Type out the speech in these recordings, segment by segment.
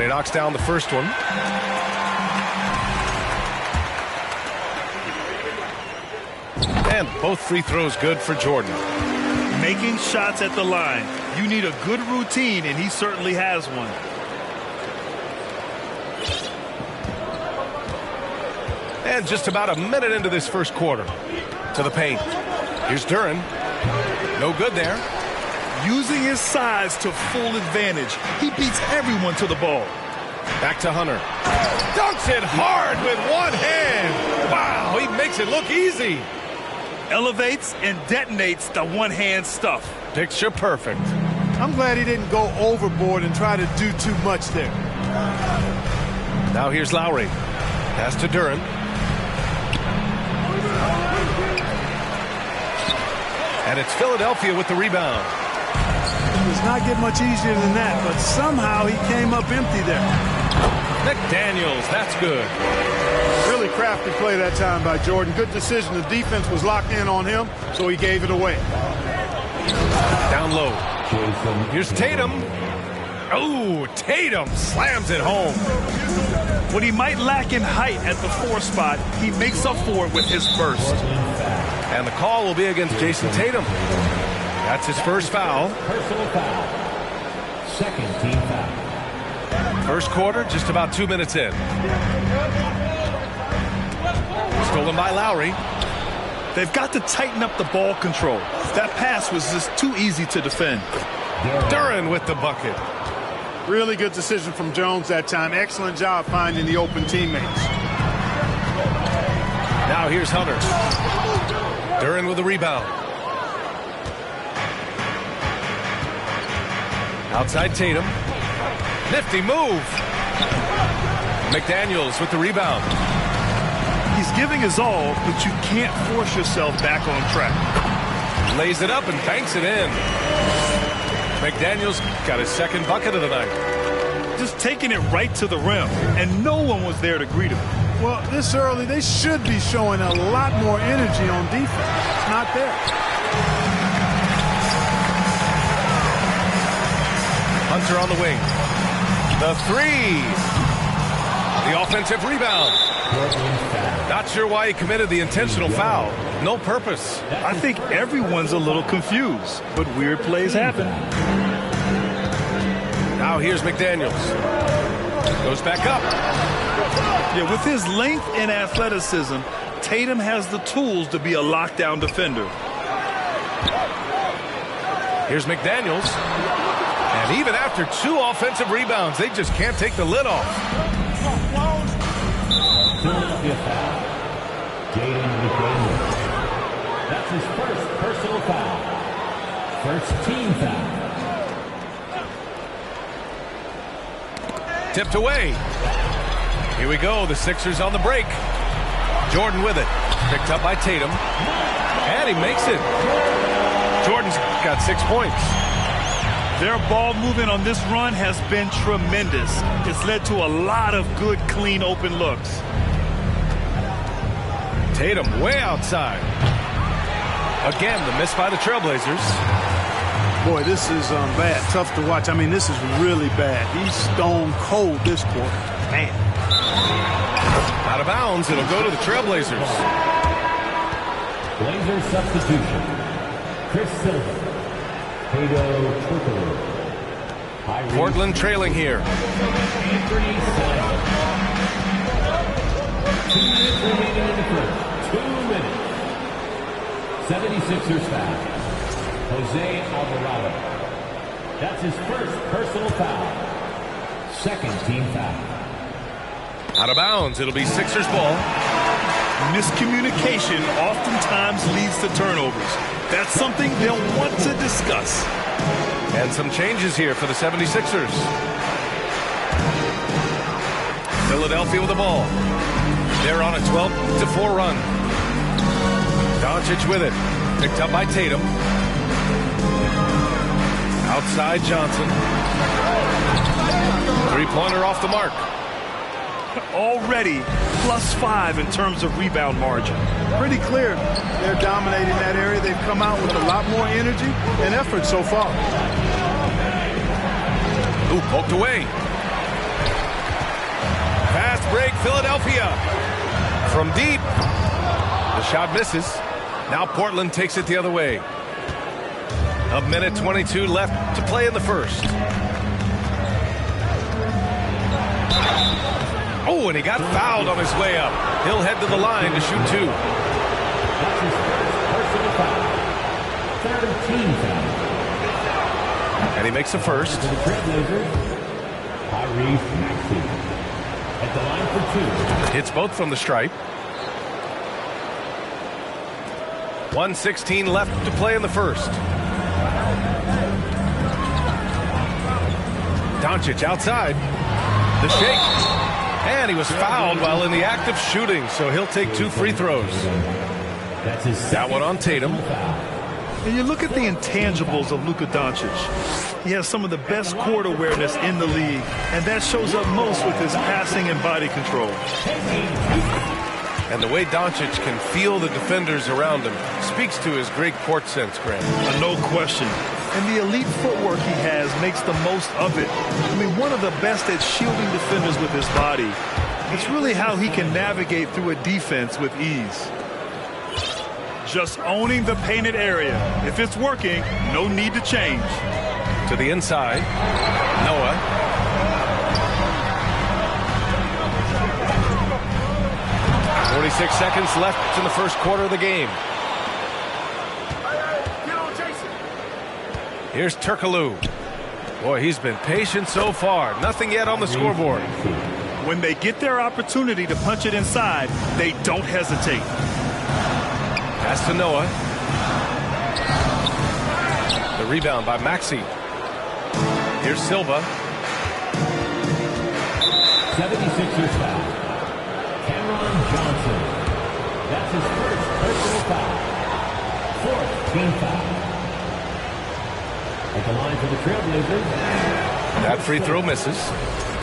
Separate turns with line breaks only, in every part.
he knocks down the first one. And both free throws good for Jordan.
Making shots at the line. You need a good routine, and he certainly has one.
And just about a minute into this first quarter. To the paint. Here's Duren. No good there.
Using his size to full advantage. He beats everyone to the ball.
Back to Hunter. Dunks it hard with one hand. Wow, he makes it look easy.
Elevates and detonates the one-hand stuff.
Picture perfect.
I'm glad he didn't go overboard and try to do too much there.
Now here's Lowry. Pass to Duren. And it's Philadelphia with the rebound.
It does not get much easier than that, but somehow he came up empty there.
McDaniels, that's good.
Really crafty play that time by Jordan. Good decision. The defense was locked in on him, so he gave it away.
Down low. Here's Tatum. Oh, Tatum slams it home.
What he might lack in height at the 4 spot, he makes up for it with his burst.
And the call will be against Jason Tatum. That's his first foul.
Personal foul. Second team foul.
First quarter, just about 2 minutes in. Stolen by Lowry.
They've got to tighten up the ball control. That pass was just too easy to defend.
Duren with the bucket.
Really good decision from Jones that time. Excellent job finding the open teammates.
Now here's Hunter. Duren with the rebound. Outside Tatum. Nifty move. McDaniels with the rebound.
He's giving his all, but you can't force yourself back on track.
Lays it up and banks it in. McDaniels got his second bucket of the night.
Just taking it right to the rim, and no one was there to greet him.
Well, this early, they should be showing a lot more energy on defense. It's not there.
Hunter on the wing. The three. The offensive rebound. Not sure why he committed the intentional foul. No purpose.
I think everyone's a little confused, but weird plays happen.
Now here's McDaniels. Goes back up.
Yeah, with his length and athleticism, Tatum has the tools to be a lockdown defender.
Here's McDaniels. And even after 2 offensive rebounds, they just can't take the lid off.
Philadelphia foul. Jaden McDaniels. That's his first personal foul. First team foul.
Tipped away. Here we go. The Sixers on the break. Jordan with it. Picked up by Tatum. And he makes it. Jordan's got 6 points.
Their ball movement on this run has been tremendous. It's led to a lot of good, clean, open looks.
Tatum way outside. Again, the miss by the Trailblazers.
Boy, this is bad. Tough to watch. I mean, this is really bad. He's stone cold this quarter. Man.
Out of bounds. It'll go to the Trailblazers.
Blazers substitution. Chris Silva.
Portland trailing here.
2 minutes remaining in the first. 2 minutes. 76ers foul. Jose Alvarado. That's his first personal foul. Second team foul.
Out of bounds. It'll be Sixers ball.
Miscommunication oftentimes leads to turnovers. That's something they'll want to discuss.
And some changes here for the 76ers. Philadelphia with the ball. They're on a 12-4 run. Doncic with it. Picked up by Tatum. Outside Johnson. Three-pointer off the mark.
Already +5 in terms of rebound margin.
Pretty clear. They're dominating that area. They've come out with a lot more energy and effort so far.
Ooh, poked away. Fast break, Philadelphia. From deep. The shot misses. Now Portland takes it the other way. A minute 22 left to play in the first. Oh, and he got fouled on his way up. He'll head to the line to shoot two.
That's his first personal foul. 13 foul.
And he makes the first.
For the Trailblazers, Tyrese Maxey at the line for two.
Hits both from the stripe. 1:16 left to play in the first. Doncic outside. The shake. And he was fouled while in the act of shooting, so he'll take 2 free throws.
That's his
That one on Tatum.
And you look at the intangibles of Luka Doncic. He has some of the best court awareness in the league, and that shows up most with his passing and body control.
And the way Doncic can feel the defenders around him speaks to his great court sense, Grant.
No question. And the elite footwork he has makes the most of it. I mean, one of the best at shielding defenders with his body. It's really how he can navigate through a defense with ease. Just owning the painted area. If it's working, no need to change.
To the inside. Noah. .46 seconds left in the first quarter of the game. Here's Turkoglu. Boy, he's been patient so far. Nothing yet on the scoreboard.
When they get their opportunity to punch it inside, they don't hesitate.
Pass to Noah. The rebound by Maxey. Here's Silva.
76ers foul. Cameron Johnson. That's his first personal foul. 4th team foul. At the line for the Trailblazers.
That free throw misses.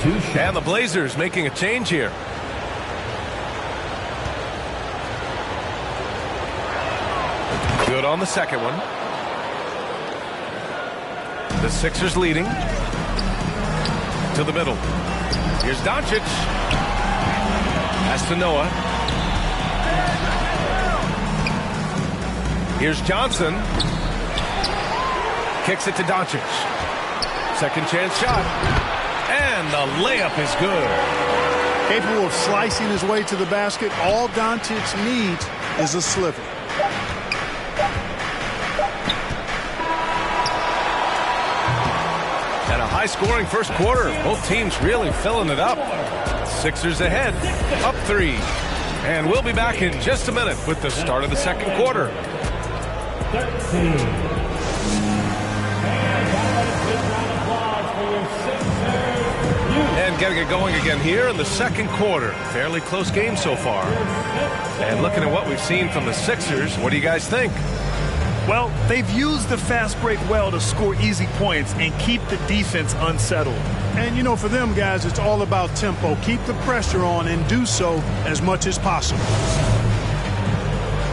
2 shots.
And the Blazers making a change here. Good on the second one. The Sixers leading. To the middle. Here's Doncic. Pass to Noah. Here's Johnson. Kicks it to Doncic. Second chance shot. And the layup is good.
Capable of slicing his way to the basket. All Doncic needs is a sliver.
And a high-scoring first quarter. Both teams really filling it up. Sixers ahead, up 3. And we'll be back in just a minute with the start of the second quarter.
13.
And getting it going again here in the second quarter. Fairly close game so far. And looking at what we've seen from the Sixers, what do you guys think?
Well, they've used the fast break well to score easy points and keep the defense unsettled.
And, you know, for them guys, it's all about tempo. Keep the pressure on and do so as much as possible.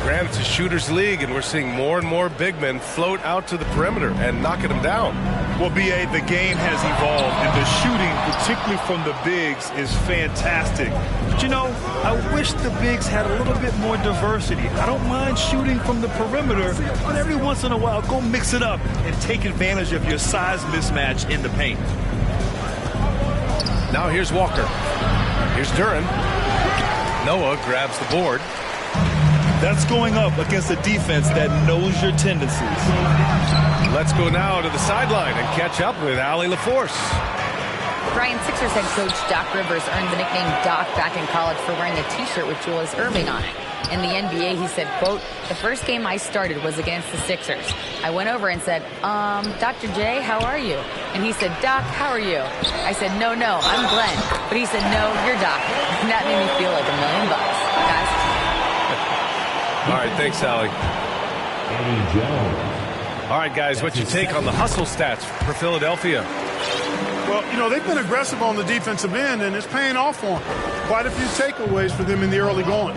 Grant, it's a shooter's league, and we're seeing more and more big men float out to the perimeter and knocking them down.
Well, B.A., the game has evolved, and the shooting, particularly from the bigs, is fantastic. But, you know, I wish the bigs had a little bit more diversity. I don't mind shooting from the perimeter, but every once in a while, go mix it up and take advantage of your size mismatch in the paint.
Now here's Walker. Here's Duren. Noah grabs the board.
That's going up against a defense that knows your tendencies.
Let's go now to the sideline and catch up with Allie LaForce.
Brian, Sixers head coach Doc Rivers earned the nickname Doc back in college for wearing a T-shirt with Julius Erving on it. In the NBA, he said, quote, "The first game I started was against the Sixers. I went over and said, Dr. J, how are you?" And he said, "Doc, how are you?" I said, no, I'm Glenn. But he said, "No, you're Doc." And that made me feel like $1 million, guys.
All right, thanks, Allie.
Eddie Jones.
All right, guys, what's your take on the hustle stats for Philadelphia?
Well, you know, they've been aggressive on the defensive end, and it's paying off for them. Quite a few takeaways for them in the early going.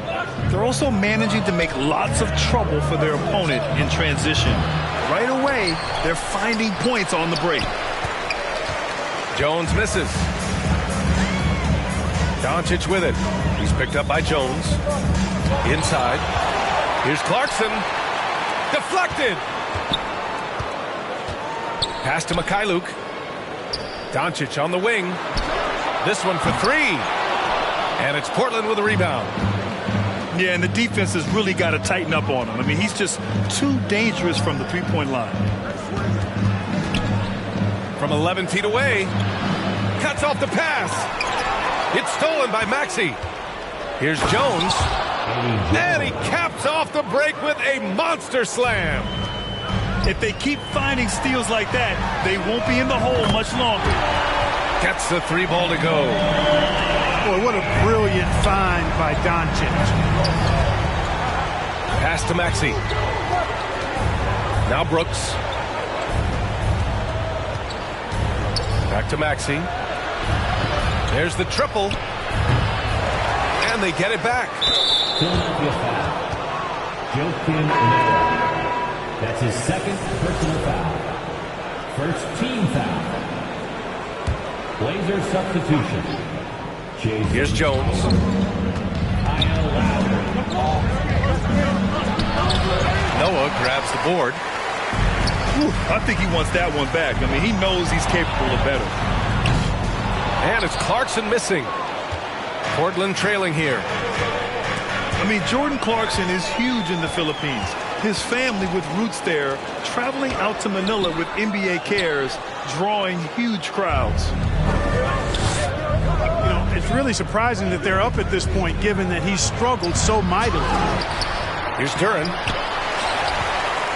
They're also managing to make lots of trouble for their opponent in transition. Right away, they're finding points on the break.
Jones misses. Doncic with it. He's picked up by Jones. Inside. Here's Clarkson. Deflected. Pass to Mikhailuk. Doncic on the wing. This one for three. And it's Portland with a rebound.
Yeah, and the defense has really got to tighten up on him. I mean, he's just too dangerous from the three-point line.
From 11 feet away. Cuts off the pass. It's stolen by Maxey. Here's Jones. And he caps off the break with a monster slam.
If they keep finding steals like that, they won't be in the hole much longer.
Gets the three ball to go.
Boy, what a brilliant find by Doncic.
Pass to Maxey. Now Brooks. Back to Maxey. There's the triple. And they get it back.
Philadelphia foul. Joakim Noah. That's his second personal foul. First team foul. Blazer substitution.
Here's Jones. Noah grabs the board.
I think he wants that one back. I mean, he knows he's capable of better.
And it's Clarkson missing. Portland trailing here.
I mean, Jordan Clarkson is huge in the Philippines. His family with roots there, traveling out to Manila with NBA cares, drawing huge crowds.
You know, it's really surprising that they're up at this point, given that he struggled so mightily.
Here's Duran.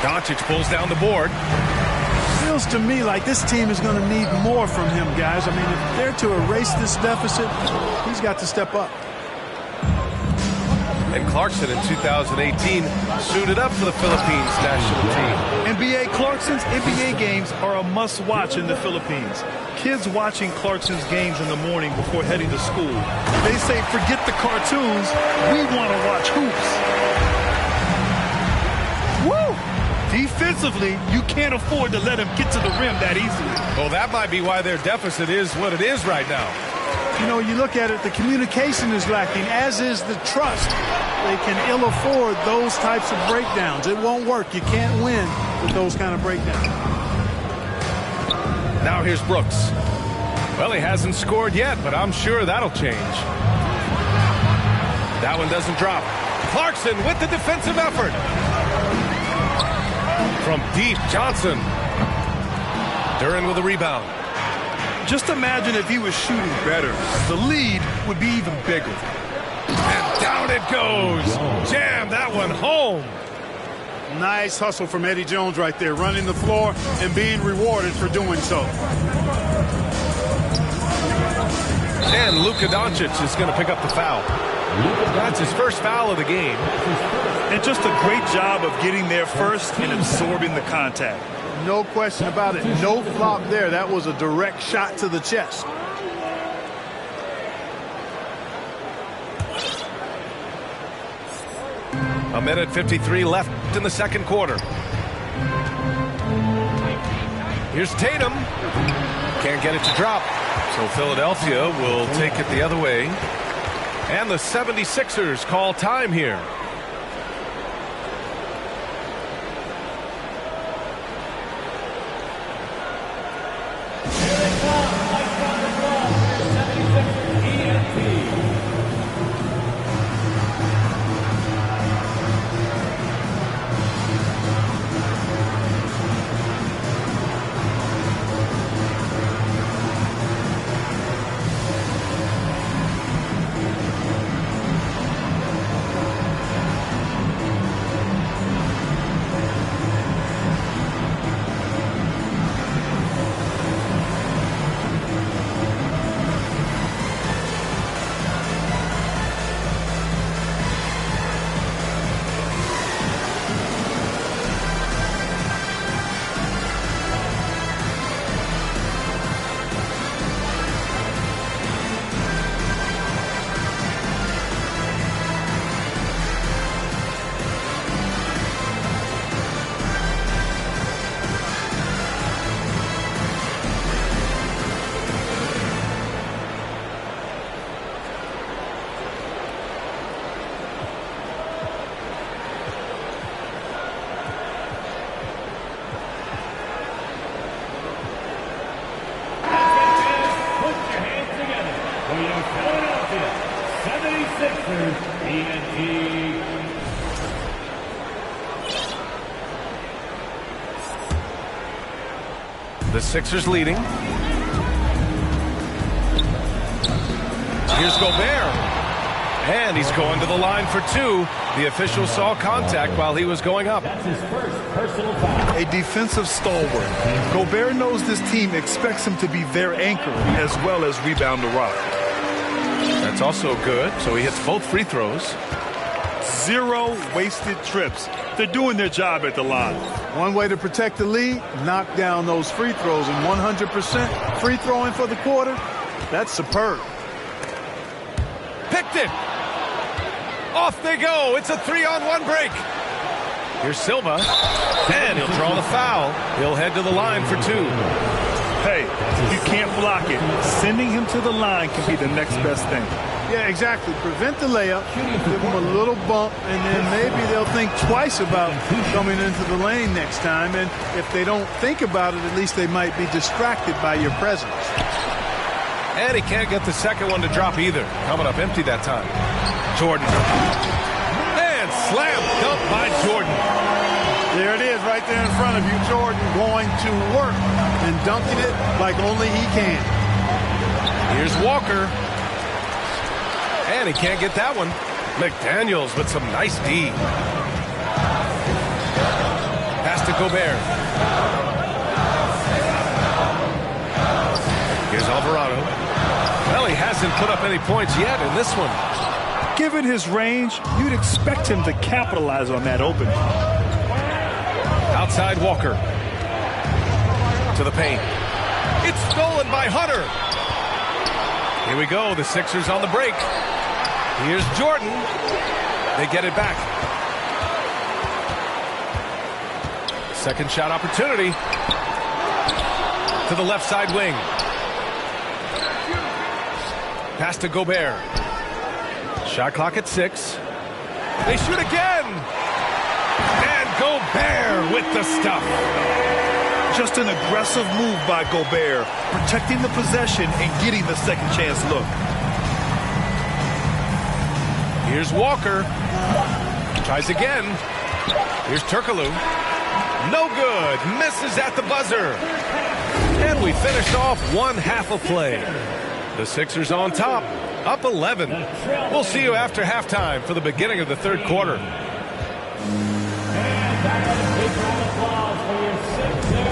Doncic pulls down the board.
Feels to me like this team is going to need more from him, guys. I mean, if they're to erase this deficit, he's got to step up.
And Clarkson in 2018 suited up for the Philippines national team.
NBA Clarkson's NBA games are a must-watch in the Philippines. Kids watching Clarkson's games in the morning before heading to school. They say, forget the cartoons, we want to watch hoops. Woo! Defensively, you can't afford to let him get to the rim that easily.
Well, that might be why their deficit is what it is right now.
You know, you look at it, the communication is lacking, as is the trust. They can ill afford those types of breakdowns. It won't work. You can't win with those kind of breakdowns.
Now here's Brooks. Well, he hasn't scored yet, but I'm sure that'll change. That one doesn't drop. Clarkson with the defensive effort. From deep, Johnson. Duran with a rebound.
Just imagine if he was shooting better. The lead would be even bigger.
And down it goes. Jam that one home.
Nice hustle from Eddie Jones right there, running the floor and being rewarded for doing so.
And Luka Doncic is going to pick up the foul. That's his first foul of the game.
And just a great job of getting there first and absorbing the contact.
No question about it. No flop there. That was a direct shot to the chest.
A minute 53 left in the second quarter. Here's Tatum. Can't get it to drop. So Philadelphia will take it the other way. And the 76ers call time here. The Sixers leading. Here's Gobert. And he's going to the line for two. The official saw contact while he was going up.
That's his first personal foul.
A defensive stalwart. Gobert knows this team expects him to be their anchor as well as rebound the rock.
That's also good. So he hits both free throws.
0 wasted trips. They're doing their job at the line.
One way to protect the lead, knock down those free throws. And 100% free throwing for the quarter, that's superb.
Picked it. Off they go. It's a 3-on-1 break. Here's Silva. And he'll draw the foul. He'll head to the line for two.
Hey, you can't block it. Sending him to the line can be the next best thing.
Yeah, exactly. Prevent the layup, give them a little bump, and then maybe they'll think twice about coming into the lane next time. And if they don't think about it, at least they might be distracted by your presence.
And he can't get the second one to drop either. Coming up empty that time. Jordan. And slam dunk by Jordan.
There it is right there in front of you. Jordan going to work and dunking it like only he can.
Here's Walker. And he can't get that one. McDaniels with some nice D. Pass to Gobert. Here's Alvarado. Well, he hasn't put up any points yet in this one.
Given his range, you'd expect him to capitalize on that opening.
Outside Walker. To the paint. It's stolen by Hunter. Here we go. The Sixers on the break. Here's Jordan. They get it back. Second shot opportunity. To the left side wing. Pass to Gobert. Shot clock at 6. They shoot again. And Gobert with the stuff.
Just an aggressive move by Gobert, protecting the possession and getting the second chance look.
Here's Walker. Tries again. Here's Turkoglu. No good. Misses at the buzzer. And we finished off one half of play. The Sixers on top, up 11. We'll see you after halftime for the beginning of the third quarter.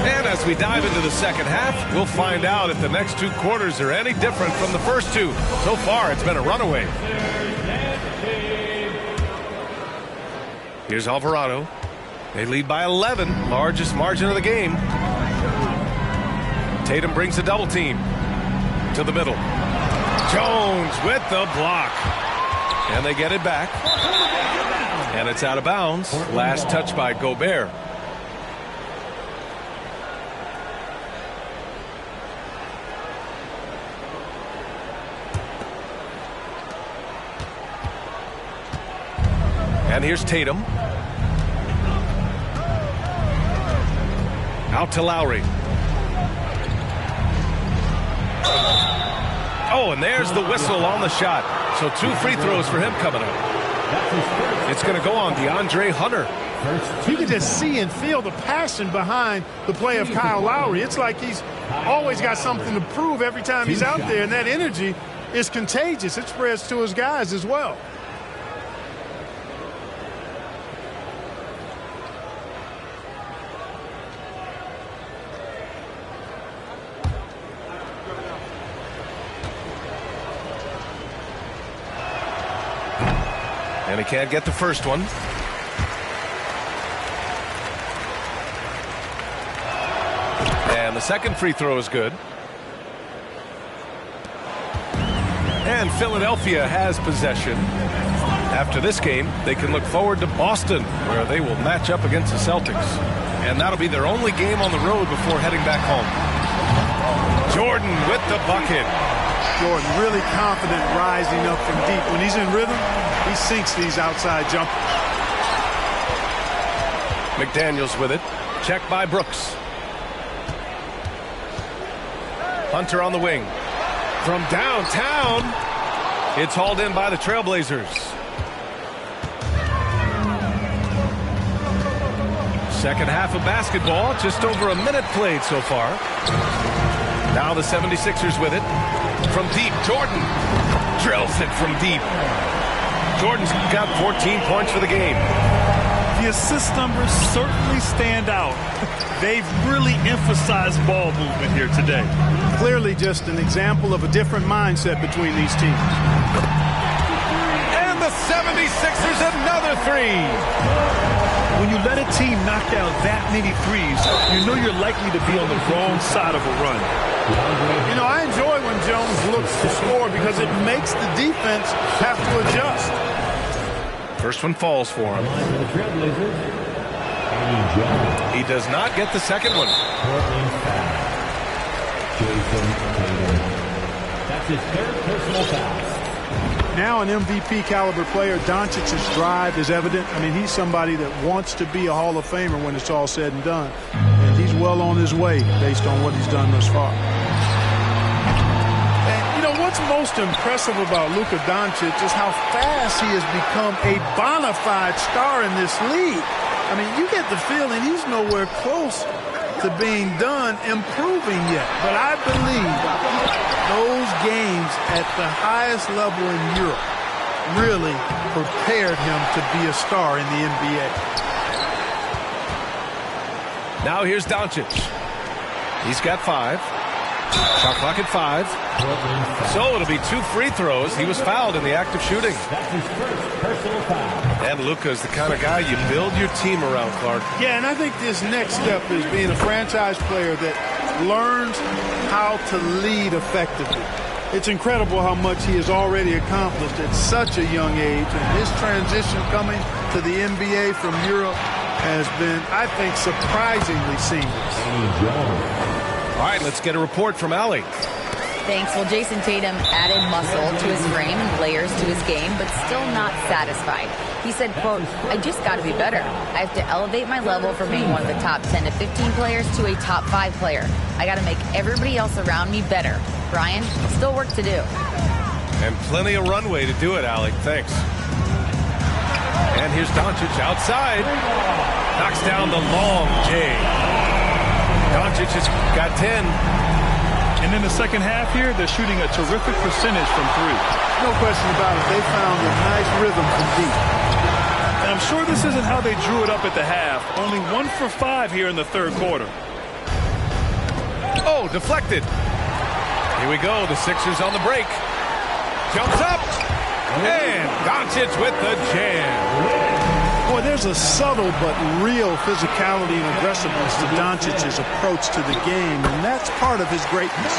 And as we dive into the second half, we'll find out if the next two quarters are any different from the first two. So far, it's been a runaway. Here's Alvarado. They lead by 11, largest margin of the game. Tatum brings the double team to the middle. Jones with the block. And they get it back. And it's out of bounds. Last touch by Gobert. And here's Tatum. Out to Lowry. Oh, and there's the whistle on the shot. So 2 free throws for him coming up. It's going to go on DeAndre Hunter.
You can just see and feel the passion behind the play of Kyle Lowry. It's like he's always got something to prove every time he's out there, and that energy is contagious. It spreads to his guys as well.
And he can't get the first one. And the second free throw is good. And Philadelphia has possession. After this game, they can look forward to Boston, where they will match up against the Celtics. And that'll be their only game on the road before heading back home. Jordan with the bucket.
Jordan really confident rising up from deep. When he's in rhythm, he sinks these outside jumpers.
McDaniels with it. Checked by Brooks. Hunter on the wing. From downtown, it's hauled in by the Trailblazers. Second half of basketball, just over a minute played so far. Now the 76ers with it. From deep, Jordan drills it from deep. Jordan's got 14 points for the game.
The assist numbers certainly stand out. They've really emphasized ball movement here today.
Clearly just an example of a different mindset between these teams.
And the 76ers another three.
When you let a team knock down that many threes, you know you're likely to be on the wrong side of a run.
You know, I enjoy when Jones looks to score because it makes the defense have to adjust.
First one falls for him. He does not get the second one.
That's his third personal foul.
Now an MVP caliber player, Doncic's drive is evident. I mean, he's somebody that wants to be a Hall of Famer when it's all said and done. And he's well on his way based on what he's done thus far. And, you know, what's most impressive about Luka Doncic is how fast he has become a bona fide star in this league. I mean, you get the feeling he's nowhere close to being done improving yet. But I believe those games at the highest level in Europe really prepared him to be a star in the NBA.
Now here's Doncic. He's got 5. Shot clock at 5. So it'll be 2 free throws. He was fouled in the act of shooting.
That's his first personal foul.
And Luka's the kind of guy you build your team around, Clark.
Yeah, and I think this next step is being a franchise player that learns how to lead effectively. It's incredible how much he has already accomplished at such a young age, and his transition coming to the NBA from Europe has been, I think, surprisingly seamless.
All right, let's get a report from Allie.
Thanks. Well, Jason Tatum added muscle to his frame and layers to his game, but still not satisfied. He said, quote, I just got to be better. I have to elevate my level from being one of the top 10 to 15 players to a top 5 player. I got to make everybody else around me better. Brian, still work to do.
And plenty of runway to do it, Allie. Thanks. And here's Doncic outside. Knocks down the long J. Doncic has got 10.
And in the second half here, they're shooting a terrific percentage from 3.
No question about it. They found a nice rhythm from deep.
And I'm sure this isn't how they drew it up at the half. Only 1 for 5 here in the third quarter.
Oh, deflected. Here we go. The Sixers on the break. Jumps up. And Doncic with the jam.
Boy, there's a subtle but real physicality and aggressiveness to Doncic's approach to the game, and that's part of his greatness.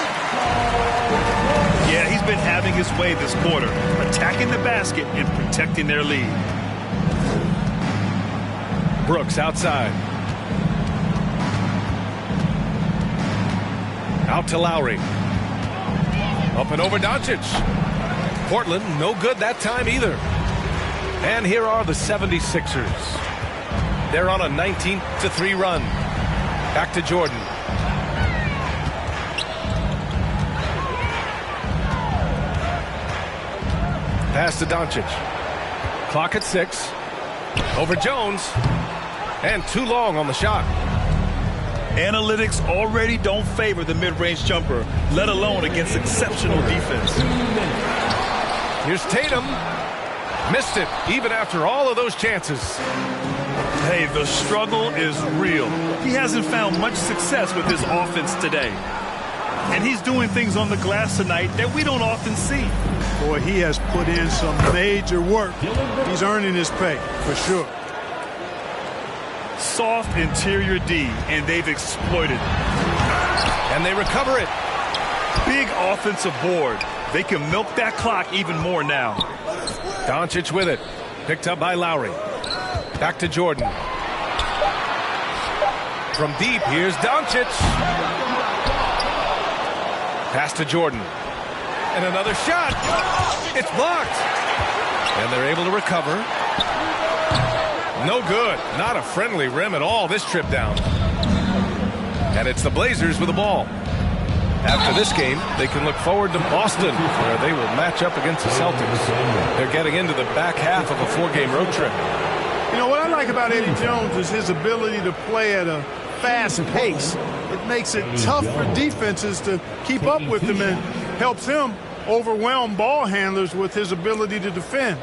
Yeah, he's been having his way this quarter, attacking the basket and protecting their lead.
Brooks outside. Out to Lowry. Up and over Doncic. Portland, no good that time either. And here are the 76ers. They're on a 19-3 run. Back to Jordan. Pass to Doncic. Clock at 6. Over Jones. And too long on the shot.
Analytics already don't favor the mid-range jumper, let alone against exceptional defense.
Here's Tatum. Missed it, even after all of those chances.
Hey, the struggle is real. He hasn't found much success with his offense today. And he's doing things on the glass tonight that we don't often see.
Boy, he has put in some major work. He's earning his pay, for sure.
Soft interior D, and they've exploited it.
And they recover it.
Big offensive board. They can milk that clock even more now.
Doncic with it. Picked up by Lowry. Back to Jordan. From deep, here's Doncic. Pass to Jordan. And another shot. It's blocked. And they're able to recover. No good. Not a friendly rim at all this trip down. And it's the Blazers with the ball. After this game, they can look forward to Boston, where they will match up against the Celtics. They're getting into the back half of a 4-game road trip.
You know, what I like about Eddie Jones is his ability to play at a fast pace. It makes it tough for defenses to keep up with him and helps him overwhelm ball handlers with his ability to defend.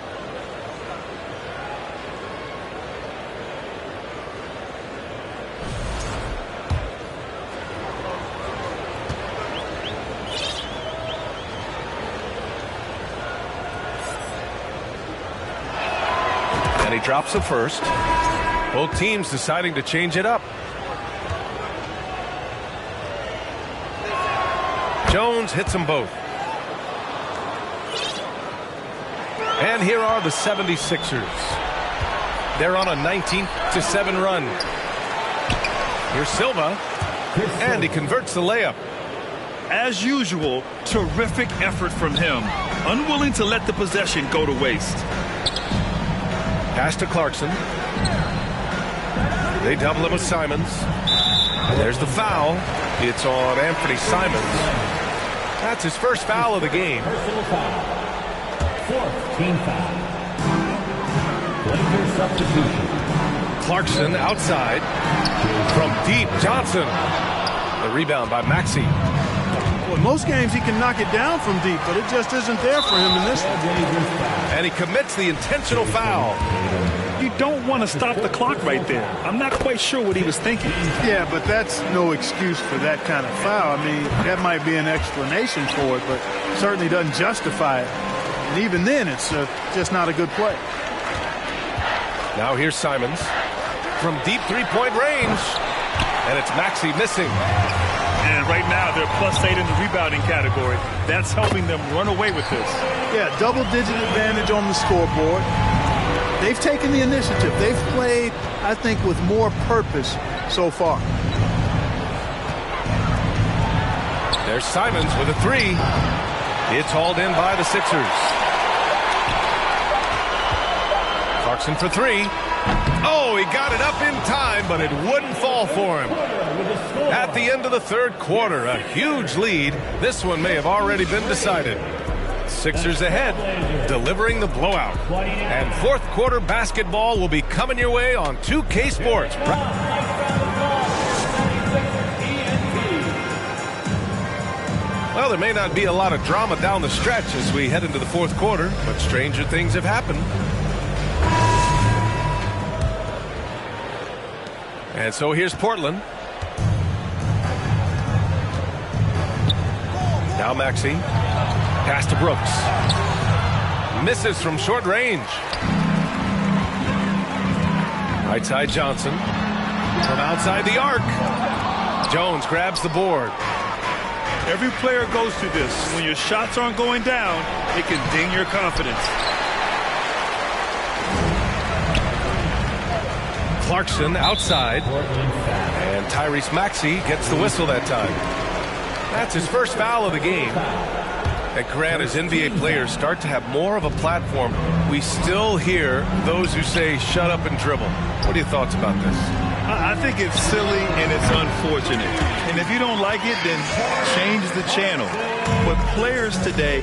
And he drops the first. Both teams deciding to change it up. Jones hits them both. And here are the 76ers. They're on a 19-7 run. Here's Silva, and he converts the layup.
As usual, terrific effort from him. Unwilling to let the possession go to waste.
Pass to Clarkson. They double him with Simons. And there's the foul. It's on Anthony Simons. That's his first foul of the game.
Personal foul. Fourth team foul. Laker substitution.
Clarkson outside. From deep, Johnson. The rebound by Maxey.
Well, most games he can knock it down from deep, but it just isn't there for him in this one.
And he commits the intentional foul.
You don't want to stop the clock right there. I'm not quite sure what he was thinking.
Yeah, but that's no excuse for that kind of foul. I mean, that might be an explanation for it, but certainly doesn't justify it. And even then, it's just not a good play.
Now here's Simons from deep three-point range. And it's Maxey missing.
And right now, they're +8 in the rebounding category. That's helping them run away with this.
Yeah, double-digit advantage on the scoreboard. They've taken the initiative. They've played, I think, with more purpose so far.
There's Simons with a three. It's hauled in by the Sixers. Clarkson for three. Oh, he got it up in time, but it wouldn't fall for him. At the end of the third quarter, a huge lead. This one may have already been decided. Sixers ahead, delivering the blowout. And fourth quarter basketball will be coming your way on 2K Sports. Well, there may not be a lot of drama down the stretch as we head into the fourth quarter, but stranger things have happened. And so here's Portland. Now Maxey. Pass to Brooks. Misses from short range. Right side Johnson. From outside the arc. Jones grabs the board.
Every player goes through this. When your shots aren't going down, it can ding your confidence.
Clarkson outside. And Tyrese Maxey gets the whistle that time. That's his first foul of the game. And Grant, as NBA players start to have more of a platform, we still hear those who say, shut up and dribble. What are your thoughts about this?
I think it's silly and it's unfortunate. And if you don't like it, then change the channel. But players today,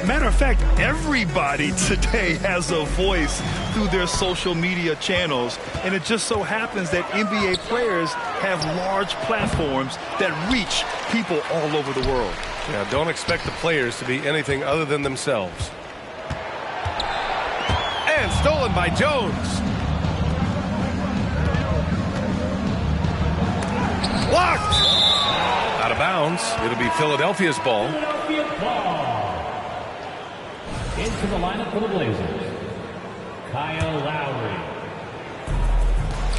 matter of fact, everybody today has a voice through their social media channels. And it just so happens that NBA players have large platforms that reach people all over the world.
Yeah, don't expect the players to be anything other than themselves. And stolen by Jones. Blocked. Out of bounds. It'll be Philadelphia's ball.
Philadelphia ball. Into the lineup for the Blazers. Kyle Lowry.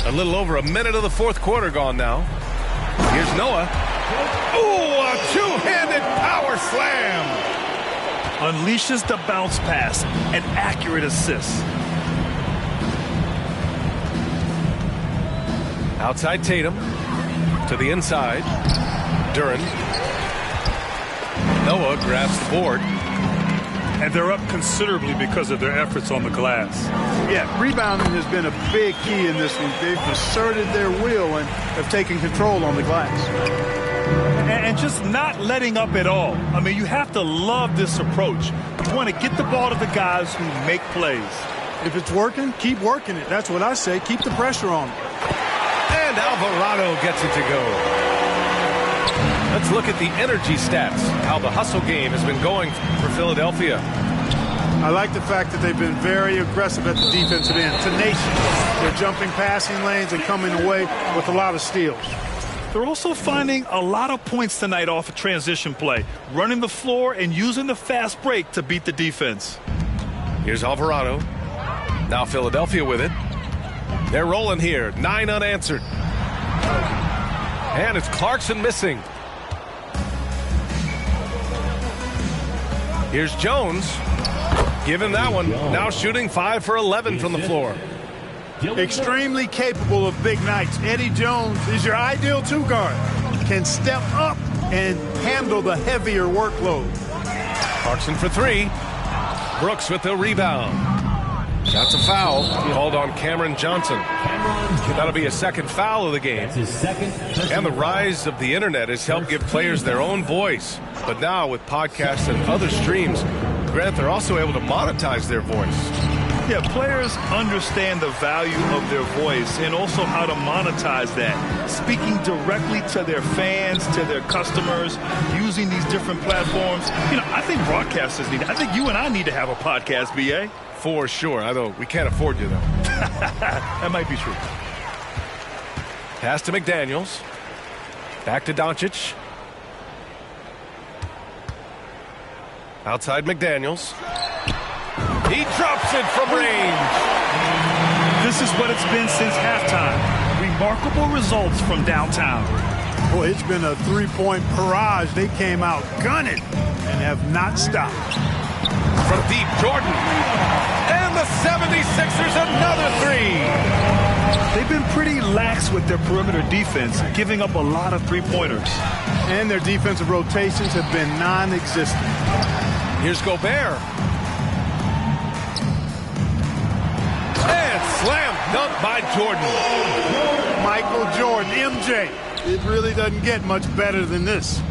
A little over a minute of the fourth quarter gone now. Here's Noah. Ooh, a two-handed power slam.
Unleashes the bounce pass, an accurate assist.
Outside Tatum. To the inside. Duran. Noah grabs the board.
And they're up considerably because of their efforts on the glass.
Yeah, rebounding has been a big key in this one. They've asserted their will and have taken control on the glass.
And just not letting up at all. I mean, you have to love this approach. You want to get the ball to the guys who make plays.
If it's working, keep working it. That's what I say. Keep the pressure on him.
And Alvarado gets it to go. Let's look at the energy stats, how the hustle game has been going for Philadelphia.
I like the fact that they've been very aggressive at the defensive end. Tenacious. They're jumping passing lanes and coming away with a lot of steals.
They're also finding a lot of points tonight off of transition play, running the floor and using the fast break to beat the defense.
Here's Alvarado. Now Philadelphia with it. They're rolling here. 9 unanswered. And it's Clarkson missing. Here's Jones. Give him that one. Now shooting 5 for 11 from the floor.
Extremely capable of big nights. Eddie Jones is your ideal two-guard. Can step up and handle the heavier workload.
Clarkson for 3. Brooks with the rebound. That's a foul called on Cameron Johnson. That'll be a second foul of the game. And the rise of the internet has helped give players their own voice. But now with podcasts and other streams, Grant, they're also able to monetize their voice.
Yeah, players understand the value of their voice and also how to monetize that. Speaking directly to their fans, to their customers, using these different platforms. You know, I think broadcasters need it. I think you and I need to have a podcast, B.A.
For sure, although we can't afford you, though.
That might be true.
Pass to McDaniels. Back to Doncic. Outside McDaniels. He drops it from range.
This is what it's been since halftime. Remarkable results from downtown.
Boy, it's been a three-point barrage. They came out gunning and have not stopped.
From deep, Jordan. And the 76ers another 3.
They've been pretty lax with their perimeter defense, giving up a lot of three-pointers.
And their defensive rotations have been non-existent.
Here's Gobert. And slam dunk by Jordan.
Michael Jordan, MJ. It really doesn't get much better than this.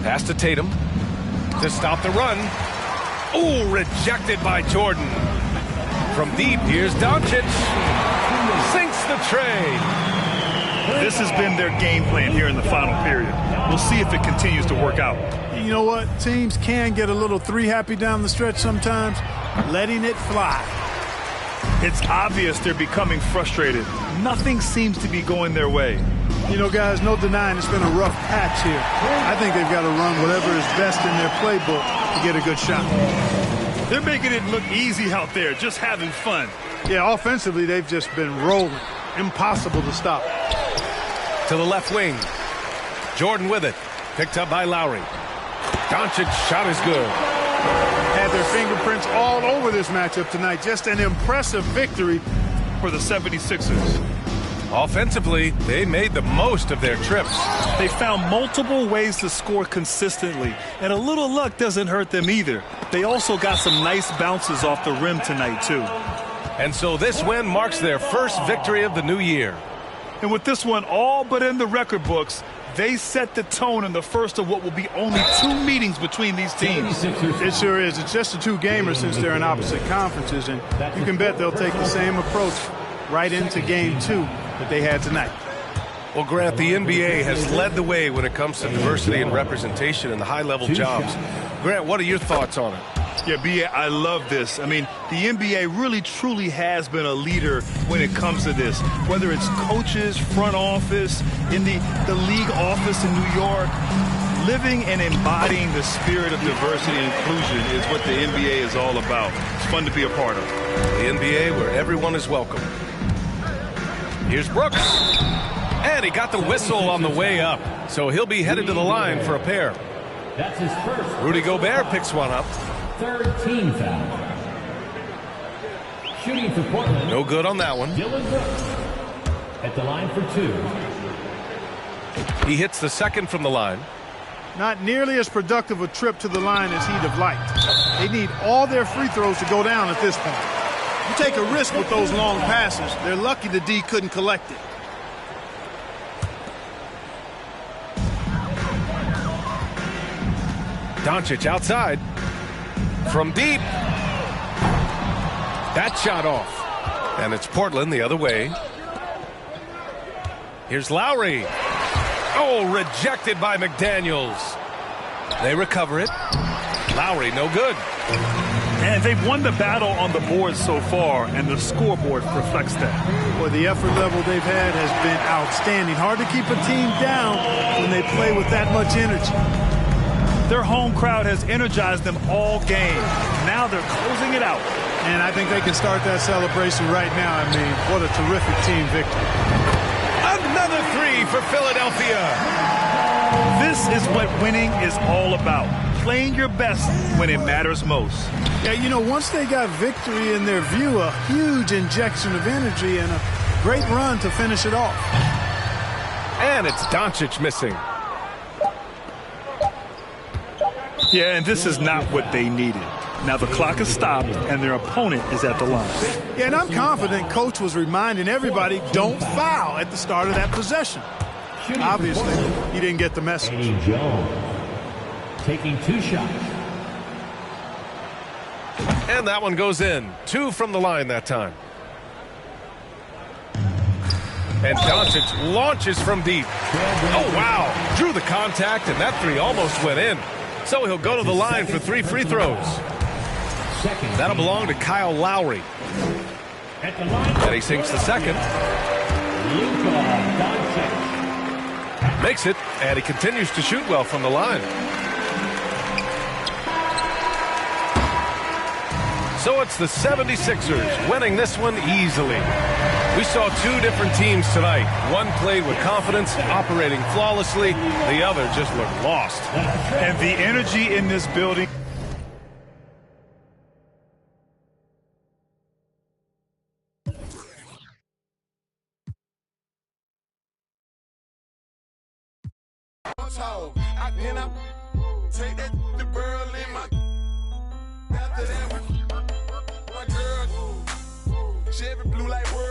Pass to Tatum to stop the run. Ooh, rejected by Jordan. From deep, here's Doncic. Sinks the tray.
This has been their game plan here in the final period. We'll see if it continues to work out.
You know what? Teams can get a little three-happy down the stretch sometimes, letting it fly.
It's obvious they're becoming frustrated. Nothing seems to be going their way.
You know, guys, no denying it's been a rough patch here. I think they've got to run whatever is best in their playbook to get a good shot.
They're making it look easy out there, just having fun.
Yeah, offensively, they've just been rolling. Impossible to stop.
To the left wing. Jordan with it. Picked up by Lowry. Doncic's shot is good.
Had their fingerprints all over this matchup tonight. Just an impressive victory
for the 76ers.
Offensively, they made the most of their trips.
They found multiple ways to score consistently, and a little luck doesn't hurt them either. They also got some nice bounces off the rim tonight, too.
And so this win marks their first victory of the new year.
And with this one all but in the record books, they set the tone in the first of what will be only 2 meetings between these teams.
It sure is. It's just a 2-gamer since they're in opposite conferences, and you can bet they'll take the same approach right into Game 2 that they had tonight.
Well, Grant, the NBA has led the way when it comes to diversity and representation in the high-level jobs. Grant, what are your thoughts on it?
Yeah, B.A., I love this. I mean, the NBA really, truly has been a leader when it comes to this. Whether it's coaches, front office, in the league office in New York, living and embodying the spirit of diversity and inclusion is what the NBA is all about. It's fun to be a part of.
The NBA where everyone is welcome. Here's Brooks. And he got the whistle on the way up. So he'll be headed to the line for a pair.
That's his first.
Rudy Gobert picks one up.
13 foul. Shooting for Portland.
No good on that one.
Dylan Brooks at the line for 2.
He hits the second from the line.
Not nearly as productive a trip to the line as he'd have liked. They need all their free throws to go down at this point. You take a risk with those long passes. They're lucky the D couldn't collect it.
Doncic outside. From deep. that shot off. And it's Portland the other way. Here's Lowry. Oh, rejected by McDaniels. They recover it. Lowry, no good.
And they've won the battle on the board so far, and the scoreboard reflects that.
Well, the effort level they've had has been outstanding. Hard to keep a team down when they play with that much energy.
Their home crowd has energized them all game. Now they're closing it out.
And I think they can start that celebration right now. I mean, what a terrific team victory.
Another three for Philadelphia.
This is what winning is all about. Playing your best when it matters most.
Yeah, you know, once they got victory in their view, a huge injection of energy and a great run to finish it off.
And it's Doncic missing.
Yeah, and this is not what they needed. Now the clock is stopped, and their opponent is at the line.
Yeah, and I'm confident Coach was reminding everybody, don't foul at the start of that possession. Obviously, he didn't get the message.
Danny Jones taking 2 shots.
And that one goes in. 2 from the line that time. And Doncic launches from deep. Oh, wow. Drew the contact, and that 3 almost went in. So he'll go to the line for 3 free throws. That'll belong to Kyle Lowry. And he sinks the second. Makes it, and he continues to shoot well from the line. So it's the 76ers winning this one easily. We saw 2 different teams tonight. One played with confidence, operating flawlessly. The other just looked lost.
And the energy in this building.
I dinner, take that the girl in my. After that, my girl, Chevy blue like world.